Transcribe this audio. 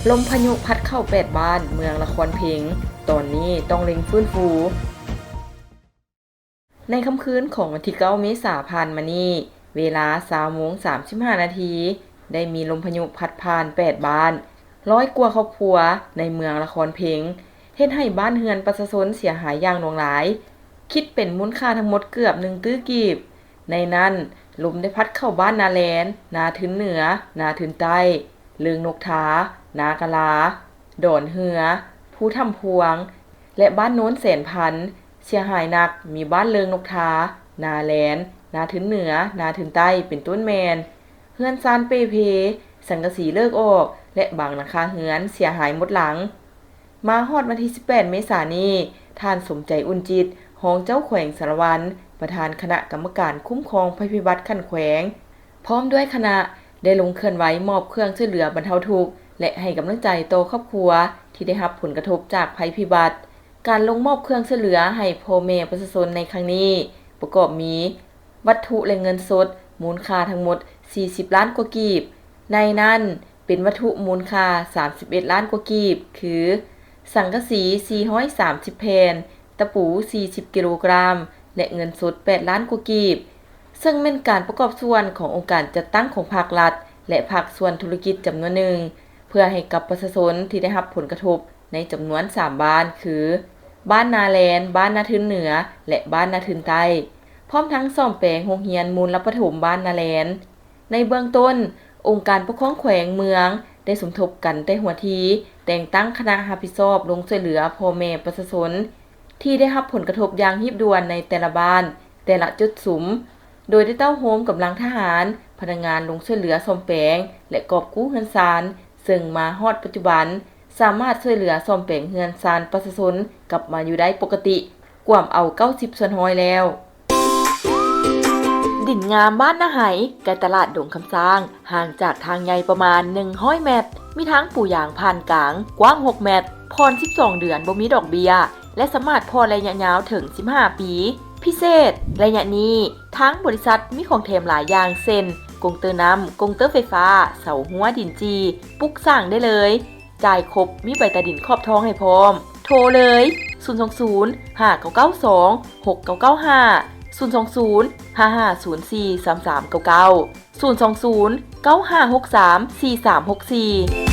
ลมพายุพัดเข้า8บ้านเมืองละครเพลงตอนนี้ต้องเร่งฟื้นฟูในค่ำคืนของวันที่9เมษายนผ่านมานี้เวลา20:35 นาทีได้มีลมพายุพัดผ่าน8บ้าน100กว่าครอบครัวในเมืองละครเพลงเฮ็ดให้บ้านเรือนประชาชนเสียหายอย่างหลวงหลายคิดเป็นมูลค่าทั้งหมดเกือบ1ตื้อกีบในนั้นลมได้พัดเข้าบ้านนาแลนนาทึนเหนือนาทึนใต้เลืองนกทานากะลาดอนเหือผู้ทำพวงและบ้านโน้นแสนพันเสียหายหนักมีบ้านเลืองนกทานาแลนนาทึนเหนือนาทึนใต้เป็นต้นแมนเฮือนซานเปเพสังกะสีเลิกออกและบางหลังคาเฮือนเสียหายหมดหลังมาฮอดวันที่18เมษายนนี้ท่านสมใจอุ่นจิตรองเจ้าแขวงสารวันประธานคณะกรรมการคุ้มครองภัยพิบัติขั้นแขวงพร้อมด้วยคณะได้ลงเคลื่อนไหวมอบเครื่องช่วยเหลือบรรเทาทุกข์และให้กำลังใจต่อครอบครัวที่ได้รับผลกระทบจากภัยพิบัติการลงมอบเครื่องช่วยเหลือให้พ่อแม่ประชาชนในครั้งนี้ประกอบมีวัตถุและเงินสดมูลค่าทั้งหมด40ล้านกว่ากีบในนั้นเป็นวัตถุมูลค่า31ล้านกว่ากีบคือสังกะสี430แผ่นตะปู40กิโลกรัมและเงินสด8ล้านกว่ากีบซึ่งเป็นการประกอบส่วนขององค์การจัดตั้งของภาครัฐและภาคส่วนธุรกิจจำนวนหนึ่งเพื่อให้กับประชาชนที่ได้รับผลกระทบในจำนวน3บ้านคือบ้านนาแลนบ้านนาทึนเหนือและบ้านนาทึนใต้พร้อมทั้งซ่อมแปลงโรงเรียนมูลประถมบ้านนาแลนในเบื้องต้นองค์การปกครองแขวงเมืองได้สมทบกันแต่หัวทีแต่งตั้งคณะรับผิดชอบลงช่วยเหลือพ่อแม่ประชาชนที่ได้รับผลกระทบอย่างรีบด่วนในแต่ละบ้านแต่ละจุดสุมโดยได้เต้าโฮมกำลังทหารพนักงานลงช่วยเหลือซ่อมแปลงและกอบกู้เฮือนซานซึ่งมาฮอดปัจจุบันสามารถช่วยเหลือซ่อมแปลงเฮือนซานประชาชนกลับมาอยู่ได้ปกติกว่าเอา90ส่วนร้อยแล้วดินงามบ้านนาไหใกล้ตลาดดงคำสร้างห่างจากทางใหญ่ประมาณ100เมตรมีทั้งปู่ยางผ่านกลางกว้าง6เมตรผ่อน12เดือนบ่มีดอกเบี้ยและสามารถผ่อนระยะยาวถึง15ปีพิเศษระยะนี้ทั้งบริษัทมีของแถมหลายอย่างเช่นกงเตอร์น้ำกงเตอร์ไฟฟ้าเสาหัวดินจีปลุกสร้างได้เลยจ่ายครบมีใบตาดินครอบท้องให้พร้อมโทรเลย020 5992 6995 020 5504 3399 020 9563 4364